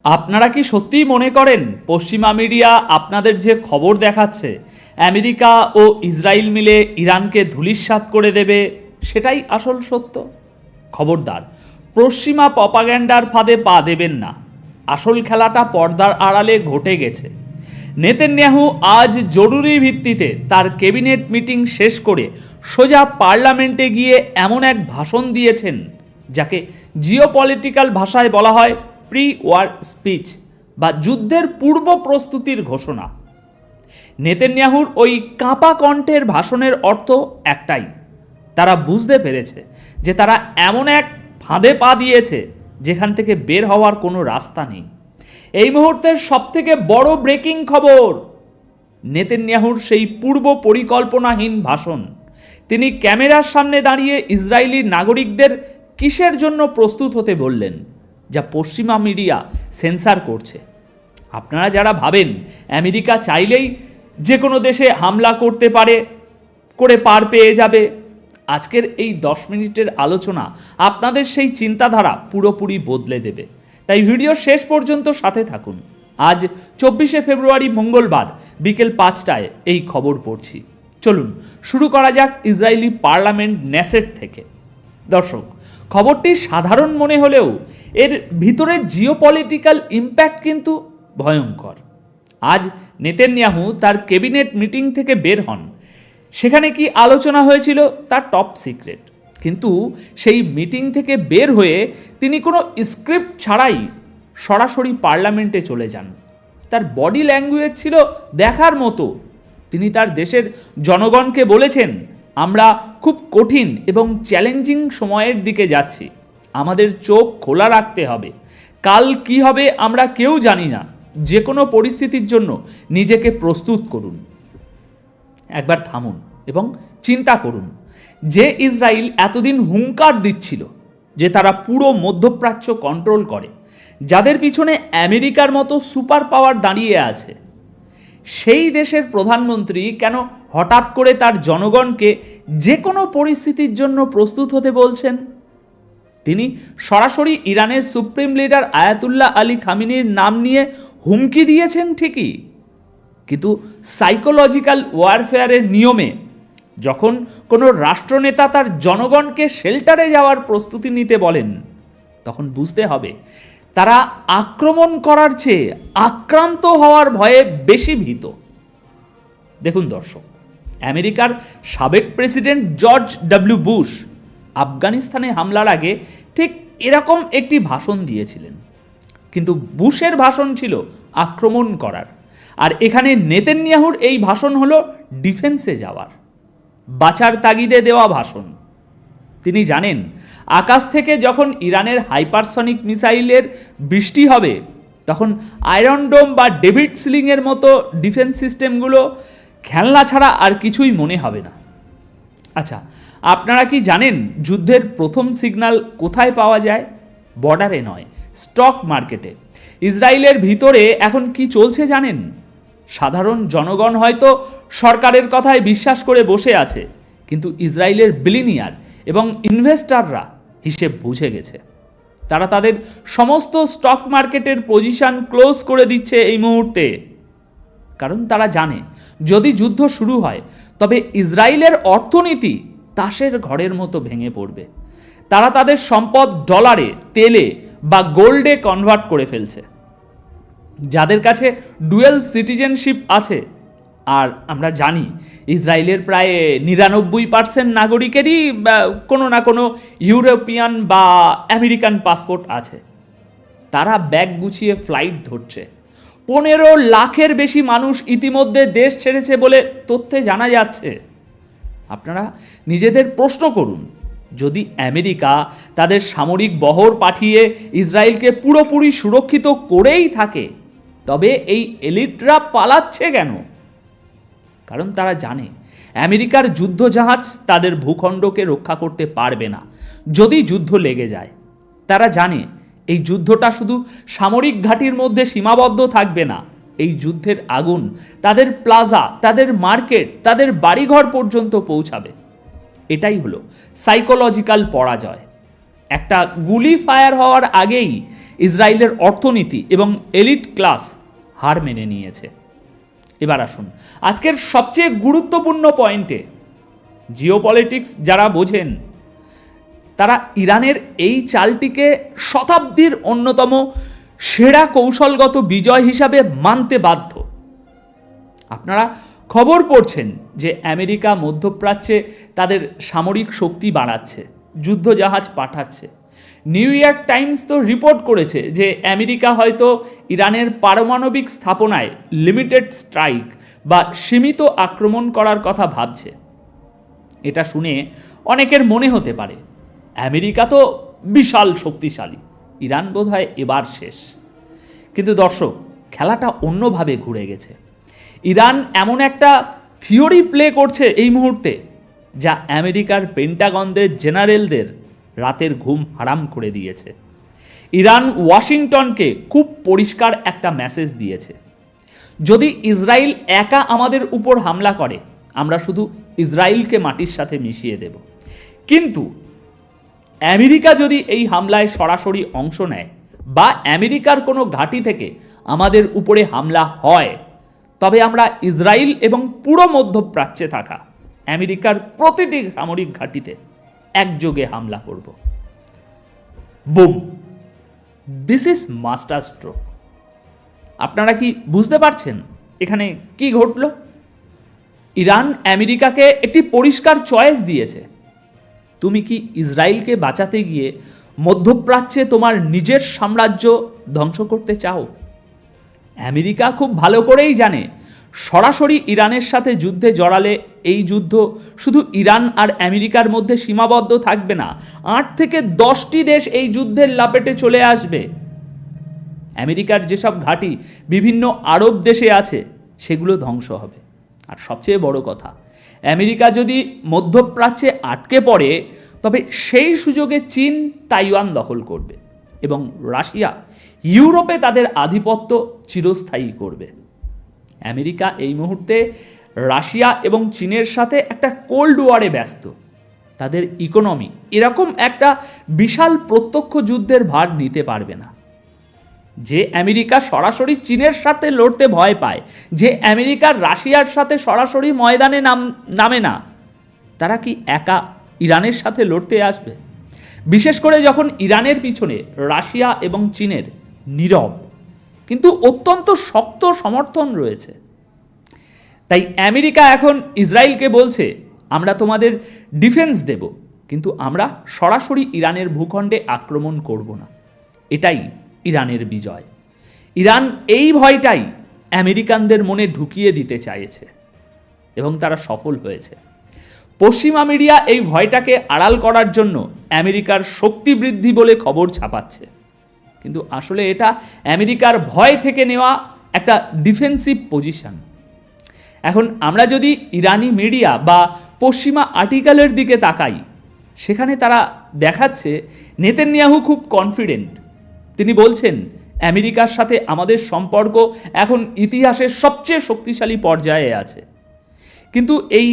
আপনারা কি সত্যিই মনে করেন পশ্চিমা মিডিয়া আপনাদের যে খবর দেখাচ্ছে আমেরিকা ও ইসরায়েল মিলে ইরানকে ধূলিসাৎ করে দেবে সেটাই আসল সত্য? খবরদার, পশ্চিমা প্রপাগ্যান্ডার ফাঁদে পা দেবেন না। আসল খেলাটা পর্দার আড়ালে ঘটে গেছে। নেতানিয়াহু আজ জরুরি ভিত্তিতে তার ক্যাবিনেট মিটিং শেষ করে সোজা পার্লামেন্টে গিয়ে এমন এক ভাষণ দিয়েছেন যাকে জিওপলিটিক্যাল ভাষায় বলা হয় প্রি ওয়ার স্পিচ বা যুদ্ধের পূর্ব প্রস্তুতির ঘোষণা। নেতানিয়াহুর ওই কাঁপা কণ্ঠের ভাষণের অর্থ একটাই, তারা বুঝতে পেরেছে যে তারা এমন এক ফাঁদে পা দিয়েছে যেখান থেকে বের হওয়ার কোনো রাস্তা নেই। এই মুহূর্তের সবথেকে বড় ব্রেকিং খবর, নেতানিয়াহুর সেই পূর্ব পরিকল্পনাহীন ভাষণ। তিনি ক্যামেরার সামনে দাঁড়িয়ে ইসরায়েলি নাগরিকদের কিসের জন্য প্রস্তুত হতে বললেন, যা পশ্চিমা মিডিয়া সেন্সার করছে। আপনারা যারা ভাবেন আমেরিকা চাইলেই যে কোনো দেশে হামলা করতে পারে, করে পার পেয়ে যাবে, আজকের এই 10 মিনিটের আলোচনা আপনাদের সেই চিন্তাধারা পুরোপুরি বদলে দেবে। তাই ভিডিও শেষ পর্যন্ত সাথে থাকুন। আজ 24শে ফেব্রুয়ারি মঙ্গলবার বিকেল 5টায় এই খবর পড়ছি। চলুন শুরু করা যাক ইসরায়েলি পার্লামেন্ট নেসেট থেকে। দর্শক, খবরটি সাধারণ মনে হলেও এর ভিতরে জিওপলিটিক্যাল ইম্প্যাক্ট কিন্তু ভয়ঙ্কর। আজ নেতানিয়াহু তার ক্যাবিনেট মিটিং থেকে বের হন। সেখানে কি আলোচনা হয়েছিল তা টপ সিক্রেট, কিন্তু সেই মিটিং থেকে বের হয়ে তিনি কোনো স্ক্রিপ্ট ছাড়াই সরাসরি পার্লামেন্টে চলে যান। তার বডি ল্যাঙ্গুয়েজ ছিল দেখার মতো। তিনি তার দেশের জনগণকে বলেছেন, আমরা খুব কঠিন এবং চ্যালেঞ্জিং সময়ের দিকে যাচ্ছি, আমাদের চোখ খোলা রাখতে হবে। কাল কি হবে আমরা কেউ জানি না, যে কোনো পরিস্থিতির জন্য নিজেকে প্রস্তুত করুন। একবার থামুন এবং চিন্তা করুন, যে ইসরায়েল এতদিন হুঙ্কার দিচ্ছিল যে তারা পুরো মধ্যপ্রাচ্য কন্ট্রোল করে, যাদের পিছনে আমেরিকার মতো সুপার পাওয়ার দাঁড়িয়ে আছে, সেই দেশের প্রধানমন্ত্রী কেন হঠাৎ করে তার জনগণকে যে কোনো পরিস্থিতির জন্য প্রস্তুত হতে বলছেন? তিনি সরাসরি ইরানের সুপ্রিম লিডার আয়াতুল্লাহ আলী খামেনির নাম নিয়ে হুমকি দিয়েছেন ঠিকই, কিন্তু সাইকোলজিক্যাল ওয়ারফেয়ারের নিয়মে যখন কোনো রাষ্ট্রনেতা তার জনগণকে শেল্টারে যাওয়ার প্রস্তুতি নিতে বলেন, তখন বুঝতে হবে তারা আক্রমণ করার চেয়ে আক্রান্ত হওয়ার ভয়ে বেশি ভীত। দেখুন দর্শক, আমেরিকার সাবেক প্রেসিডেন্ট জর্জ ডব্লিউ বুশ আফগানিস্তানে হামলার আগে ঠিক এরকম একটি ভাষণ দিয়েছিলেন, কিন্তু বুশের ভাষণ ছিল আক্রমণ করার, আর এখানে নেতানিয়াহুর এই ভাষণ হলো ডিফেন্সে যাওয়ার, বাঁচার তাগিদে দেওয়া ভাষণ। তিনি জানেন আকাশ থেকে যখন ইরানের হাইপারসনিক মিসাইলের বৃষ্টি হবে, তখন আয়রন ডোম বা ডেভিড সিলিংয়ের মতো ডিফেন্স সিস্টেমগুলো খেলনা ছাড়া আর কিছুই মনে হবে না। আচ্ছা, আপনারা কি জানেন যুদ্ধের প্রথম সিগন্যাল কোথায় পাওয়া যায়? বর্ডারে নয়, স্টক মার্কেটে। ইসরায়েলের ভিতরে এখন কি চলছে জানেন? সাধারণ জনগণ হয়তো সরকারের কথায় বিশ্বাস করে বসে আছে, কিন্তু ইসরায়েলের বিলিনিয়ার এবং ইনভেস্টররা হিসেব বুঝে গেছে। তারা তাদের সমস্ত স্টক মার্কেটের পজিশন ক্লোজ করে দিচ্ছে এই মুহূর্তে, কারণ তারা জানে যদি যুদ্ধ শুরু হয় তবে ইসরায়েলের অর্থনীতি তাসের ঘরের মতো ভেঙে পড়বে। তারা তাদের সম্পদ ডলারে, তেলে বা গোল্ডে কনভার্ট করে ফেলছে। যাদের কাছে ডুয়েল সিটিজেনশিপ আছে, আর আমরা জানি ইসরায়েলের প্রায় 99% নাগরিকেরই কোনো না কোনো ইউরোপিয়ান বা আমেরিকান পাসপোর্ট আছে, তারা ব্যাগ গুছিয়ে ফ্লাইট ধরছে। 15 লাখের বেশি মানুষ ইতিমধ্যে দেশ ছেড়েছে বলে তথ্যে জানা যাচ্ছে। আপনারা নিজেদের প্রশ্ন করুন, যদি আমেরিকা তাদের সামরিক বহর পাঠিয়ে ইসরায়েলকে পুরোপুরি সুরক্ষিত করেই থাকে, তবে এই এলিটরা পালাচ্ছে কেন? কারণ তারা জানে আমেরিকার যুদ্ধজাহাজ তাদের ভূখণ্ডকে রক্ষা করতে পারবে না যদি যুদ্ধ লেগে যায়। তারা জানে এই যুদ্ধটা শুধু সামরিক ঘাঁটির মধ্যে সীমাবদ্ধ থাকবে না, এই যুদ্ধের আগুন তাদের প্লাজা, তাদের মার্কেট, তাদের বাড়িঘর পর্যন্ত পৌঁছাবে। এটাই হলো সাইকোলজিক্যাল পরাজয়। একটা গুলি ফায়ার হওয়ার আগেই ইসরায়েলের অর্থনীতি এবং এলিট ক্লাস হার মেনে নিয়েছে। এবার আসুন আজকের সবচেয়ে গুরুত্বপূর্ণ পয়েন্টে। জিওপলিটিক্স যারা বোঝেন তারা ইরানের এই চালটিকে শতাব্দীর অন্যতম সেরা কৌশলগত বিজয় হিসাবে মানতে বাধ্য। আপনারা খবর পড়ছেন যে আমেরিকা মধ্যপ্রাচ্যে তাদের সামরিক শক্তি বাড়াচ্ছে, যুদ্ধজাহাজ পাঠাচ্ছে। নিউ ইয়র্ক টাইমস তো রিপোর্ট করেছে যে আমেরিকা হয়তো ইরানের পারমাণবিক স্থাপনায় লিমিটেড স্ট্রাইক বা সীমিত আক্রমণ করার কথা ভাবছে। এটা শুনে অনেকের মনে হতে পারে আমেরিকা তো বিশাল শক্তিশালী, ইরান বোধহয় এবার শেষ। কিন্তু দর্শক, খেলাটা অন্যভাবে ঘুরে গেছে। ইরান এমন একটা থিওরি প্লে করছে এই মুহূর্তে যা আমেরিকার পেন্টাগনদের জেনারেলদের রাতের ঘুম হারাম করে দিয়েছে। ইরান ওয়াশিংটনকে খুব পরিষ্কার একটা মেসেজ দিয়েছে, যদি ইসরায়েল একা আমাদের উপর হামলা করে আমরা শুধু ইসরায়েলকে মাটির সাথে মিশিয়ে দেব, কিন্তু আমেরিকা যদি এই হামলায় সরাসরি অংশ নেয় বা আমেরিকার কোনো ঘাঁটি থেকে আমাদের উপরে হামলা হয়, তবে আমরা ইসরায়েল এবং পুরো মধ্যপ্রাচ্যে থাকা আমেরিকার প্রতিটি সামরিক ঘাঁটিতে একযোগে হামলা করব। Broom, this is master stroke. আপনারা কি বুঝতে পারছেন এখানে কি ঘটল? ইরান আমেরিকাকে একটি পরিষ্কার চয়েস দিয়েছে। তুমি কি ইসরায়েলকে বাঁচাতে গিয়ে মধ্যপ্রাচ্যে তোমার নিজের সাম্রাজ্য ধ্বংস করতে চাও? আমেরিকা খুব ভালো করেই জানে সরাসরি ইরানের সাথে যুদ্ধে জড়ালে এই যুদ্ধ শুধু ইরান আর আমেরিকার মধ্যে সীমাবদ্ধ থাকবে না, 8 থেকে 10টি দেশ এই যুদ্ধের লাপেটে চলে আসবে। আমেরিকার যেসব ঘাঁটি বিভিন্ন আরব দেশে আছে সেগুলো ধ্বংস হবে। আর সবচেয়ে বড় কথা, আমেরিকা যদি মধ্যপ্রাচ্যে আটকে পড়ে তবে সেই সুযোগে চীন তাইওয়ান দখল করবে এবং রাশিয়া ইউরোপে তাদের আধিপত্য চিরস্থায়ী করবে। আমেরিকা এই মুহূর্তে রাশিয়া এবং চীনের সাথে একটা কোল্ড ওয়ারে ব্যস্ত। তাদের ইকোনমি এরকম একটা বিশাল প্রত্যক্ষ যুদ্ধের ভার নিতে পারবে না। যে আমেরিকা সরাসরি চীনের সাথে লড়তে ভয় পায়, যে আমেরিকার রাশিয়ার সাথে সরাসরি ময়দানে নামে না, তারা কি একা ইরানের সাথে লড়তে আসবে? বিশেষ করে যখন ইরানের পিছনে রাশিয়া এবং চীনের নীরব কিন্তু অত্যন্ত শক্ত সমর্থন রয়েছে। তাই আমেরিকা এখন ইসরায়েলকে বলছে, আমরা তোমাদের ডিফেন্স দেব, কিন্তু আমরা সরাসরি ইরানের ভূখণ্ডে আক্রমণ করব না। এটাই ইরানের বিজয়। ইরান এই ভয়টাই আমেরিকানদের মনে ঢুকিয়ে দিতে চাইছে এবং তারা সফল হয়েছে। পশ্চিমা মিডিয়া এই ভয়টাকে আড়াল করার জন্য আমেরিকার শক্তি বৃদ্ধি বলে খবর ছাপাচ্ছে, কিন্তু আসলে এটা আমেরিকার ভয় থেকে নেওয়া একটা ডিফেন্সিভ পজিশন। এখন আমরা যদি ইরানি মিডিয়া বা পশ্চিমা আর্টিকেলের দিকে তাকাই, সেখানে তারা দেখাচ্ছে নেতানিয়াহু খুব কনফিডেন্ট। তিনি বলছেন আমেরিকার সাথে আমাদের সম্পর্ক এখন ইতিহাসের সবচেয়ে শক্তিশালী পর্যায়ে আছে। কিন্তু এই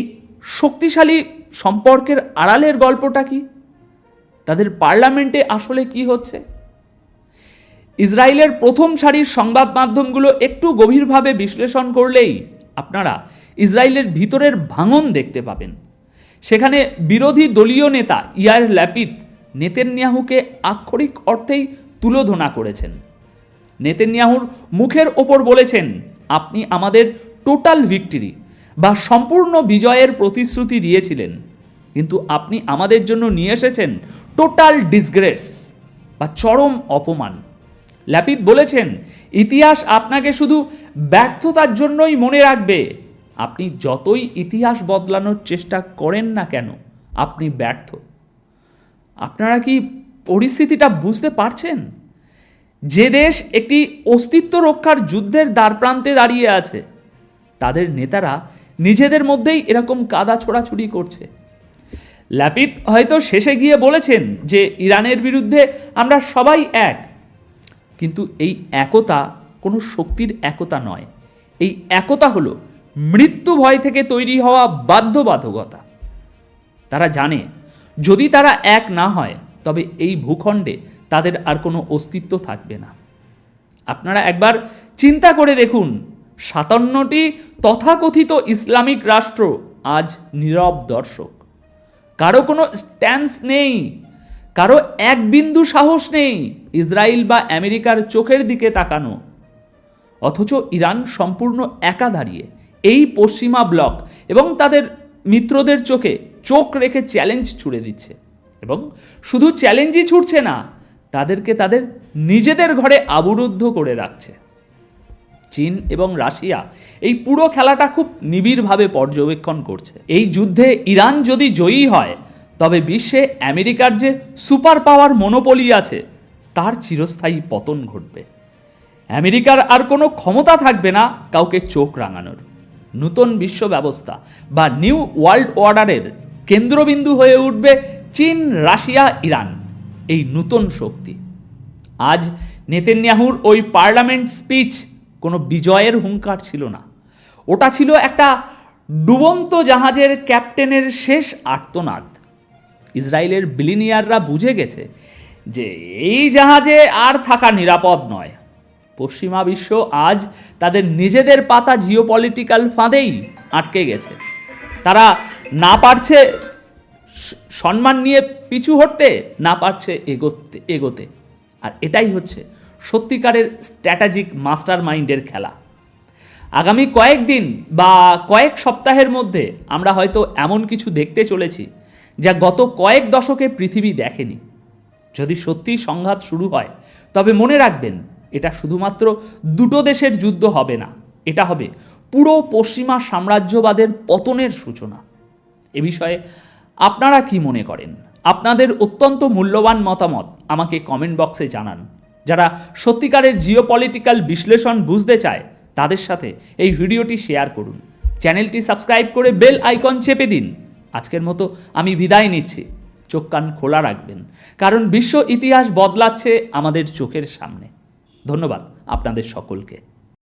শক্তিশালী সম্পর্কের আড়ালের গল্পটা কি? তাদের পার্লামেন্টে আসলে কি হচ্ছে? ইসরায়েলের প্রথম সারির সংবাদ মাধ্যমগুলো একটু গভীরভাবে বিশ্লেষণ করলেই আপনারা ইসরায়েলের ভিতরের ভাঙন দেখতে পাবেন। সেখানে বিরোধী দলীয় নেতা ইয়ার ল্যাপিদ নেতানিয়াহুকে আক্ষরিক অর্থেই তুলোধনা করেছেন। নেতানিয়াহুর মুখের ওপর বলেছেন, আপনি আমাদের টোটাল ভিক্টরি বা সম্পূর্ণ বিজয়ের প্রতিশ্রুতি দিয়েছিলেন, কিন্তু আপনি আমাদের জন্য নিয়ে এসেছেন টোটাল ডিসগ্রেস বা চরম অপমান। ল্যাপিদ বলেছেন, ইতিহাস আপনাকে শুধু ব্যর্থতার জন্যই মনে রাখবে। আপনি যতই ইতিহাস বদলানোর চেষ্টা করেন না কেন, আপনি ব্যর্থ। আপনারা কি পরিস্থিতিটা বুঝতে পারছেন? যে দেশ একটি অস্তিত্ব রক্ষার যুদ্ধের দ্বারপ্রান্তে দাঁড়িয়ে আছে, তাদের নেতারা নিজেদের মধ্যেই এরকম কাদা ছোড়াছুড়ি করছে। ল্যাপিদ হয়তো শেষে গিয়ে বলেছেন যে ইরানের বিরুদ্ধে আমরা সবাই এক, কিন্তু এই একতা কোনো শক্তির একতা নয়। এই একতা হলো মৃত্যু ভয় থেকে তৈরি হওয়া বাধ্যবাধকতা। তারা জানে যদি তারা এক না হয় তবে এই ভূখণ্ডে তাদের আর কোনো অস্তিত্ব থাকবে না। আপনারা একবার চিন্তা করে দেখুন, 57টি তথাকথিত ইসলামিক রাষ্ট্র আজ নীরব দর্শক। কারো কোনো স্ট্যান্স নেই, কারো এক বিন্দু সাহস নেই ইসরায়েল বা আমেরিকার চোখের দিকে তাকানো। অথচ ইরান সম্পূর্ণ একা দাঁড়িয়ে এই পশ্চিমা ব্লক এবং তাদের মিত্রদের চোখে চোখ রেখে চ্যালেঞ্জ ছুড়ে দিচ্ছে। এবং শুধু চ্যালেঞ্জই ছুটছে না, তাদেরকে তাদের নিজেদের ঘরে আবরুদ্ধ করে রাখছে। চীন এবং রাশিয়া এই পুরো খেলাটা খুব নিবিড়ভাবে পর্যবেক্ষণ করছে। এই যুদ্ধে ইরান যদি জয়ী হয়, তবে বিশ্বে আমেরিকার যে সুপার পাওয়ার মনোপলি আছে তার চিরস্থায়ী পতন ঘটবে। আমেরিকার আর কোনো ক্ষমতা থাকবে না কাউকে চোখ রাঙানোর। নতুন বিশ্ব ব্যবস্থা বা নিউ ওয়ার্ল্ড অর্ডারের কেন্দ্রবিন্দু হয়ে উঠবে চীন, রাশিয়া, ইরান, এই নতুন শক্তি। আজ নেতানিয়াহুর ওই পার্লামেন্ট স্পিচ কোনো বিজয়ের হুঙ্কার ছিল না, ওটা ছিল একটা ডুবন্ত জাহাজের ক্যাপ্টেনের শেষ আর্তনাদ। ইসরায়েলের বিলিনিয়াররা বুঝে গেছে যে এই জাহাজে আর থাকা নিরাপদ নয়। পশ্চিমা বিশ্ব আজ তাদের নিজেদের পাতা জিওপলিটিক্যাল ফাঁদেই আটকে গেছে। তারা না পারছে সম্মান নিয়ে পিছু হটতে, না পারছে এগোতে। আর এটাই হচ্ছে সত্যিকারের স্ট্র্যাটেজিক মাস্টার মাইন্ডের খেলা। আগামী কয়েকদিন বা কয়েক সপ্তাহের মধ্যে আমরা হয়তো এমন কিছু দেখতে চলেছি যা গত কয়েক দশকে পৃথিবী দেখেনি। যদি সত্যি সংঘাত শুরু হয়, তবে মনে রাখবেন, এটা শুধুমাত্র দুটো দেশের যুদ্ধ হবে না, এটা হবে পুরো পশ্চিমা সাম্রাজ্যবাদের পতনের সূচনা। এ বিষয়ে আপনারা কি মনে করেন? আপনাদের অত্যন্ত মূল্যবান মতামত আমাকে কমেন্ট বক্সে জানান। যারা সত্যিকারের জিওপলিটিক্যাল বিশ্লেষণ বুঝতে চায় তাদের সাথে এই ভিডিওটি শেয়ার করুন। চ্যানেলটি সাবস্ক্রাইব করে বেল আইকন চেপে দিন। আজকের মতো আমি বিদায় নিচ্ছি। চোখ কান খোলা রাখবেন, কারণ বিশ্ব ইতিহাস বদলাচ্ছে আমাদের চোখের সামনে। ধন্যবাদ আপনাদের সকলকে।